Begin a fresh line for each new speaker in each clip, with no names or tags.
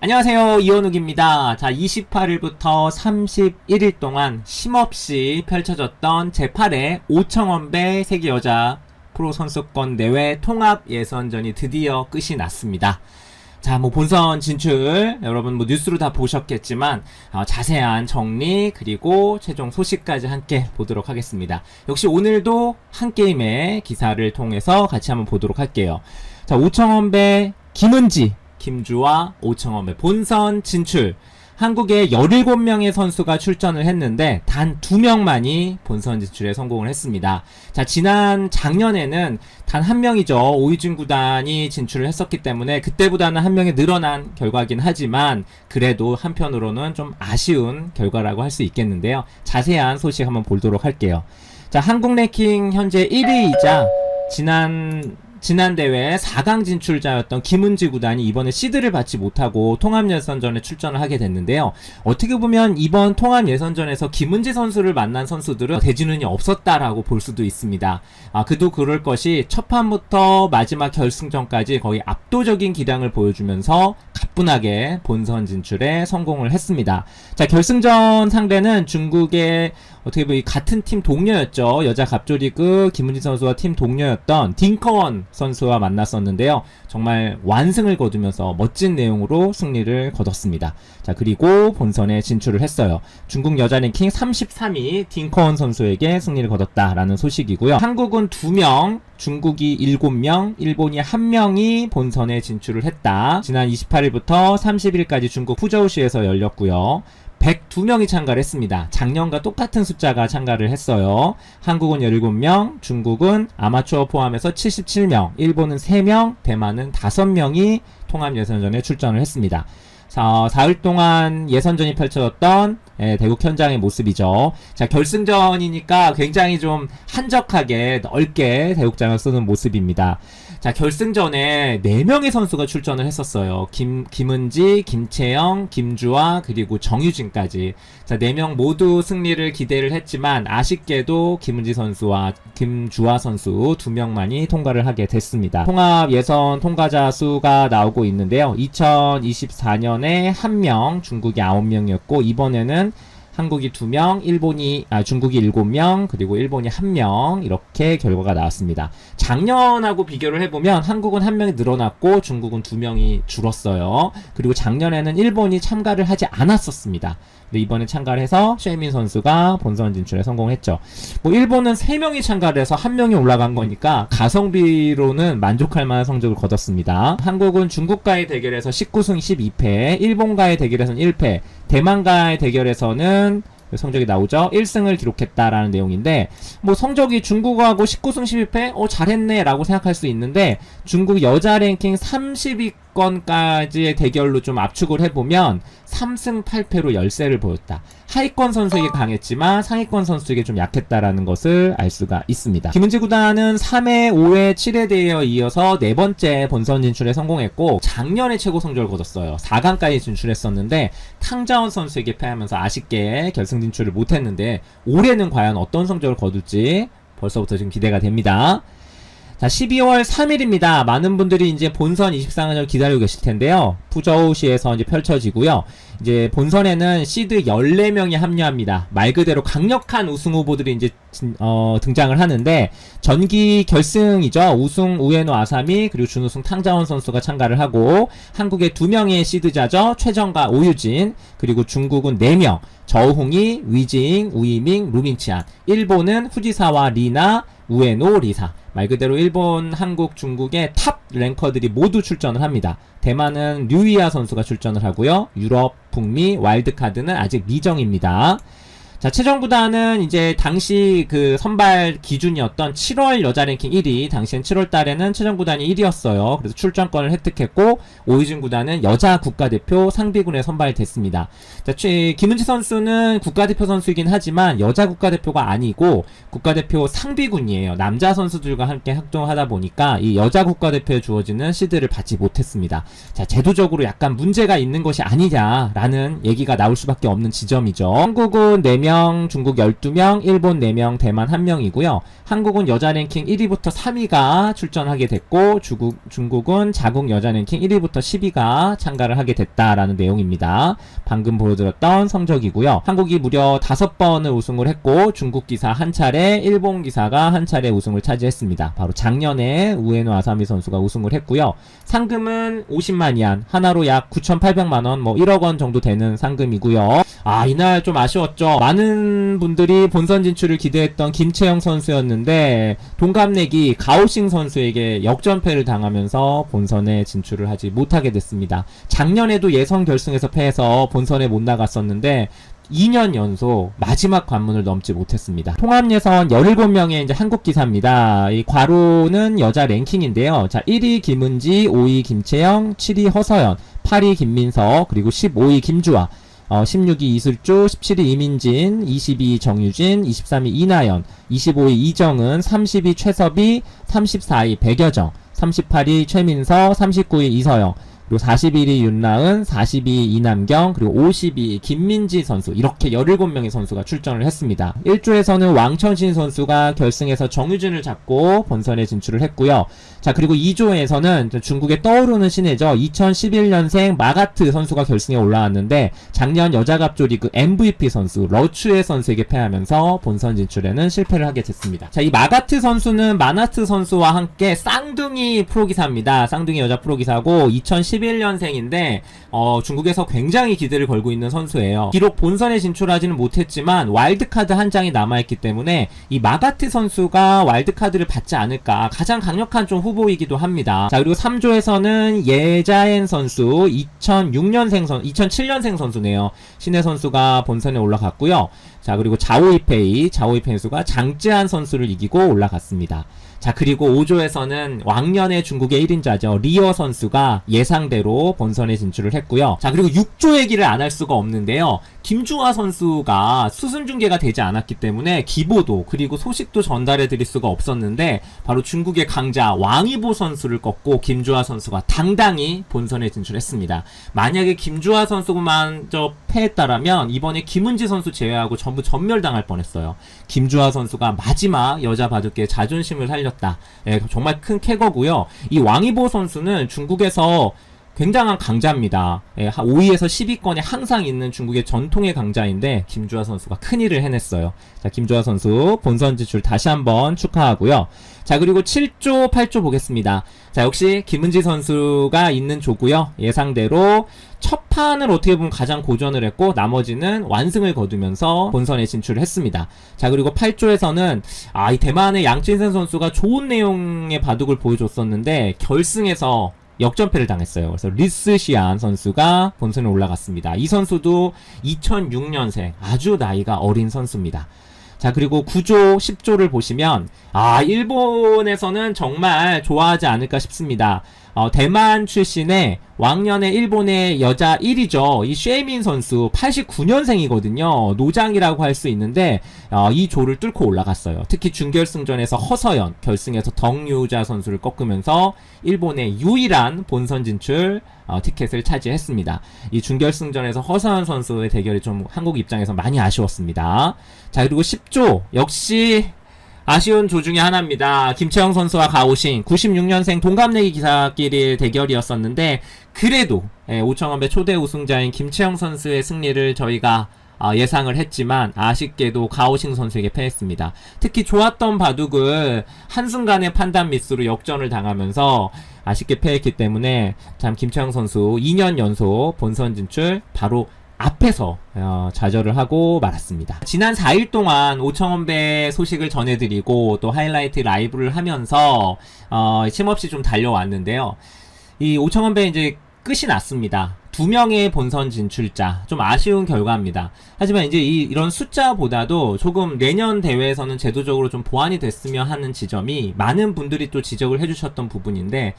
안녕하세요. 이원욱입니다. 자, 28일부터 31일 동안 쉼없이 펼쳐졌던 제8회 오청원배 세계 여자 프로 선수권 대회 통합 예선전이 드디어 끝이 났습니다. 자, 본선 진출 여러분 뉴스로 다 보셨겠지만 자세한 정리 그리고 최종 소식까지 함께 보도록 하겠습니다. 역시 오늘도 한 게임의 기사를 통해서 같이 한번 보도록 할게요. 자, 오청원배 김은지 김주와 오청원배 본선 진출. 한국에 17명의 선수가 출전을 했는데 단 2명만이 본선 진출에 성공을 했습니다. 자, 작년에는 단 1명이죠. 오이준 구단이 진출을 했었기 때문에 그때보다는 1명이 늘어난 결과긴 하지만 그래도 한편으로는 좀 아쉬운 결과라고 할 수 있겠는데요. 자세한 소식 한번 보도록 할게요. 자, 한국 랭킹 현재 1위이자 지난 대회 4강 진출자였던 김은지 구단이 이번에 시드를 받지 못하고 통합 예선전에 출전을 하게 됐는데요. 어떻게 보면 이번 통합 예선전에서 김은지 선수를 만난 선수들은 대진운이 없었다라고 볼 수도 있습니다. 그도 그럴 것이 첫 판부터 마지막 결승전까지 거의 압도적인 기량을 보여주면서 가뿐하게 본선 진출에 성공을 했습니다. 자, 결승전 상대는 중국의 어떻게 보면 같은 팀 동료였죠. 여자 갑조리그 김은지 선수와 팀 동료였던 딩커원 선수와 만났었는데요. 정말 완승을 거두면서 멋진 내용으로 승리를 거뒀습니다. 자, 그리고 본선에 진출을 했어요. 중국 여자 랭킹 33위 딩커원 선수에게 승리를 거뒀다라는 소식이고요. 한국은 2명, 중국이 7명, 일본이 1명이 본선에 진출을 했다. 지난 28일부터 30일까지 중국 푸저우시에서 열렸고요. 102명이 참가를 했습니다. 작년과 똑같은 숫자가 참가를 했어요. 한국은 17명, 중국은 아마추어 포함해서 77명, 일본은 3명, 대만은 5명이 통합 예선전에 출전을 했습니다. 자, 4일 동안 예선전이 펼쳐졌던 대국 현장의 모습이죠. 자, 결승전이니까 굉장히 좀 한적하게 넓게 대국장을 쓰는 모습입니다. 자, 결승전에 4명의 선수가 출전을 했었어요. 김은지, 김채영, 김주아, 그리고 정유진까지. 자, 4명 모두 승리를 기대를 했지만 아쉽게도 김은지 선수와 김주아 선수 2명만이 통과를 하게 됐습니다. 통합 예선 통과자 수가 나오고 있는데요. 2024년에 1명, 중국이 9명이었고 이번에는 한국이 2명, 중국이 7명, 그리고 일본이 1명, 이렇게 결과가 나왔습니다. 작년하고 비교를 해보면 한국은 1명이 늘어났고 중국은 2명이 줄었어요. 그리고 작년에는 일본이 참가를 하지 않았었습니다. 근데 이번에 참가를 해서 쉐이민 선수가 본선 진출에 성공했죠. 일본은 3명이 참가를 해서 1명이 올라간 거니까 가성비로는 만족할 만한 성적을 거뒀습니다. 한국은 중국과의 대결에서 19승 12패, 일본과의 대결에서는 1패, 대만과의 대결에서는 성적이 나오죠. 1승을 기록했다라는 내용인데 성적이 중국하고 19승 12패 잘했네 라고 생각할 수 있는데 중국 여자 랭킹 30위권까지의 대결로 좀 압축을 해보면 3승 8패로 열세를 보였다. 하위권 선수에게 강했지만 상위권 선수에게 좀 약했다라는 것을 알 수가 있습니다. 김은지 구단은 3회, 5회, 7회 대회에 이어서 4번째 본선 진출에 성공했고 작년에 최고 성적을 거뒀어요. 4강까지 진출했었는데 탕자원 선수에게 패하면서 아쉽게 결승 진출을 못했는데 올해는 과연 어떤 성적을 거둘지 벌써부터 지금 기대가 됩니다. 자, 12월 3일입니다. 많은 분들이 이제 본선 24강을 기다리고 계실 텐데요. 푸저우시에서 이제 펼쳐지고요. 이제 본선에는 시드 14명이 합류합니다. 말 그대로 강력한 우승 후보들이 이제 등장을 하는데 전기 결승이죠. 우승 우에노 아사미 그리고 준우승 탕자원 선수가 참가를 하고 한국의 2명의 시드자죠. 최정과 오유진 그리고 중국은 4명 저홍이, 위징, 우이밍, 루밍치안 일본은 후지사와 리나, 우에노, 리사 말 그대로 일본, 한국, 중국의 탑 랭커들이 모두 출전을 합니다. 대만은 류이아 선수가 출전을 하고요. 유럽, 북미, 와일드카드는 아직 미정입니다. 자, 최정구단은 이제 당시 그 선발 기준이었던 7월 여자 랭킹 1위, 당시엔 7월 달에는 최정구단이 1위였어요. 그래서 출전권을 획득했고, 오유진 구단은 여자 국가대표 상비군에 선발됐습니다. 자, 김은지 선수는 국가대표 선수이긴 하지만 여자 국가대표가 아니고 국가대표 상비군이에요. 남자 선수들과 함께 활동하다 보니까 이 여자 국가대표에 주어지는 시드를 받지 못했습니다. 자, 제도적으로 약간 문제가 있는 것이 아니냐라는 얘기가 나올 수밖에 없는 지점이죠. 한국은 4명, 4명, 중국 12명, 일본 4명, 대만 1명이고요. 한국은 여자 랭킹 1위부터 3위가 출전하게 됐고 중국은 자국 여자 랭킹 1위부터 10위가 참가를 하게 됐다라는 내용입니다. 방금 보여드렸던 성적이고요. 한국이 무려 5번을 우승을 했고 중국 기사 한 차례, 일본 기사가 한 차례 우승을 차지했습니다. 바로 작년에 우에노 아사미 선수가 우승을 했고요. 상금은 50만 위안, 하나로 약 9,800만 원, 뭐 1억 원 정도 되는 상금이고요. 이날 좀 아쉬웠죠. 많은 분들이 본선 진출을 기대했던 김채영 선수였는데 동갑내기 가오싱 선수에게 역전패를 당하면서 본선에 진출을 하지 못하게 됐습니다. 작년에도 예선 결승에서 패해서 본선에 못 나갔었는데 2년 연속 마지막 관문을 넘지 못했습니다. 통합 예선 17명의 이제 한국 기사입니다. 이 괄호는 여자 랭킹인데요. 자, 1위 김은지, 5위 김채영, 7위 허서연, 8위 김민서, 그리고 15위 김주아, 16위 이슬주, 17위 이민진, 22위 정유진, 23위 이나연, 25위 이정은, 30위 최섭이, 34위 백여정, 38위 최민서, 39위 이서영, 그리고 41위 윤나은, 42위 이남경, 그리고 52위 김민지 선수, 이렇게 17명의 선수가 출전을 했습니다. 1조에서는 왕천신 선수가 결승에서 정유진을 잡고 본선에 진출을 했고요. 자, 그리고 2조에서는 중국의 떠오르는 신예죠. 2011년생 마가트 선수가 결승에 올라왔는데 작년 여자갑조 리그 MVP 선수 러추에 선수에게 패하면서 본선 진출에는 실패를 하게 됐습니다. 자, 이 마가트 선수는 마나트 선수와 함께 쌍둥이 프로기사입니다. 쌍둥이 여자 프로기사고 2011년생인데 중국에서 굉장히 기대를 걸고 있는 선수예요. 비록 본선에 진출하지는 못했지만 와일드카드 한 장이 남아있기 때문에 이 마가트 선수가 와일드카드를 받지 않을까, 가장 강력한 좀 후보이기도 합니다. 자, 그리고 3조에서는 예자엔 선수, 2007년생 선수네요. 신혜 선수가 본선에 올라갔고요. 자, 그리고 자오이페이 선수가 장쯔한 선수를 이기고 올라갔습니다. 자, 그리고 5조에서는 왕년의 중국의 1인자죠. 리어 선수가 예상대로 본선에 진출을 했고요. 자, 그리고 6조 얘기를 안 할 수가 없는데요. 김주아 선수가 수순 중계가 되지 않았기 때문에 기보도 그리고 소식도 전달해 드릴 수가 없었는데 바로 중국의 강자 왕이보 선수를 꺾고 김주아 선수가 당당히 본선에 진출했습니다. 만약에 김주아 선수만 패했다라면 이번에 김은지 선수 제외하고 전부 전멸당할 뻔했어요. 김주아 선수가 마지막 여자 바둑계의 자존심을 살렸다. 예, 정말 큰 쾌거고요. 이 왕이보 선수는 중국에서 굉장한 강자입니다. 예, 5위에서 10위권에 항상 있는 중국의 전통의 강자인데 김주아 선수가 큰일을 해냈어요. 자, 김주아 선수 본선 진출 다시 한번 축하하고요. 자, 그리고 7조, 8조 보겠습니다. 자, 역시 김은지 선수가 있는 조고요. 예상대로 첫 판을 어떻게 보면 가장 고전을 했고 나머지는 완승을 거두면서 본선에 진출을 했습니다. 자, 그리고 8조에서는 이 대만의 양진선 선수가 좋은 내용의 바둑을 보여줬었는데 결승에서 역전패를 당했어요. 그래서 리스시안 선수가 본선에 올라갔습니다. 이 선수도 2006년생 아주 나이가 어린 선수입니다. 자, 그리고 9조, 10조를 보시면 일본에서는 정말 좋아하지 않을까 싶습니다. 대만 출신의 왕년의 일본의 여자 1위죠. 이 쉐이민 선수 89년생이거든요. 노장이라고 할 수 있는데 이 조를 뚫고 올라갔어요. 특히 준결승전에서 허서연, 결승에서 덩유자 선수를 꺾으면서 일본의 유일한 본선 진출 티켓을 차지했습니다. 이 준결승전에서 허서연 선수의 대결이 좀 한국 입장에서 많이 아쉬웠습니다. 자, 그리고 10조 역시 아쉬운 조 중에 하나입니다. 김채영 선수와 가오신 96년생 동갑내기 기사끼리 대결이었었는데 그래도 5,000원배 초대 우승자인 김채영 선수의 승리를 저희가 예상을 했지만 아쉽게도 가오싱 선수에게 패했습니다. 특히 좋았던 바둑을 한순간의 판단 미스로 역전을 당하면서 아쉽게 패했기 때문에 참 김채영 선수 2년 연속 본선 진출 바로 앞에서 좌절을 하고 말았습니다. 지난 4일 동안 5,000원배 소식을 전해드리고 또 하이라이트 라이브를 하면서 쉼없이 좀 달려왔는데요. 이 5,000원배 이제 끝이 났습니다. 2명의 본선 진출자, 좀 아쉬운 결과입니다. 하지만 이제 이런 숫자보다도 조금 내년 대회에서는 제도적으로 좀 보완이 됐으면 하는 지점이 많은 분들이 또 지적을 해주셨던 부분인데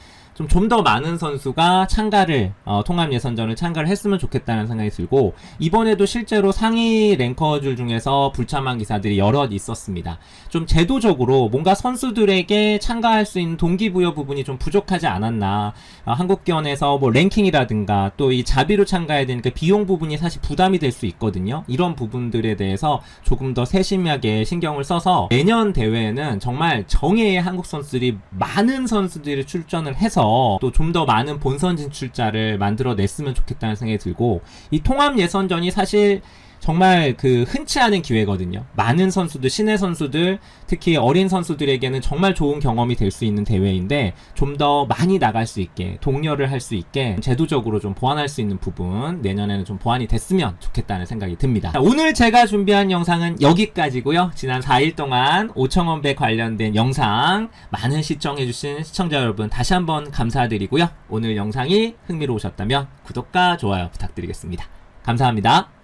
좀 더 많은 선수가 참가를 통합 예선전을 참가를 했으면 좋겠다는 생각이 들고 이번에도 실제로 상위 랭커들 중에서 불참한 기사들이 여럿 있었습니다. 좀 제도적으로 뭔가 선수들에게 참가할 수 있는 동기부여 부분이 좀 부족하지 않았나. 한국견에서 뭐 랭킹이라든가 또 이 자비로 참가해야 되니까 비용 부분이 사실 부담이 될 수 있거든요. 이런 부분들에 대해서 조금 더 세심하게 신경을 써서 내년 대회에는 정말 정예의 한국 선수들이 많은 선수들이 출전을 해서 또 좀 더 많은 본선 진출자를 만들어냈으면 좋겠다는 생각이 들고, 이 통합 예선전이 사실 정말 흔치 않은 기회거든요. 많은 선수들, 신의 선수들, 특히 어린 선수들에게는 정말 좋은 경험이 될 수 있는 대회인데, 좀 더 많이 나갈 수 있게, 독려를 할 수 있게 제도적으로 좀 보완할 수 있는 부분, 내년에는 좀 보완이 됐으면 좋겠다는 생각이 듭니다. 자, 오늘 제가 준비한 영상은 여기까지고요. 지난 4일 동안 오청원배 관련된 영상 많은 시청해주신 시청자 여러분 다시 한번 감사드리고요. 오늘 영상이 흥미로우셨다면 구독과 좋아요 부탁드리겠습니다. 감사합니다.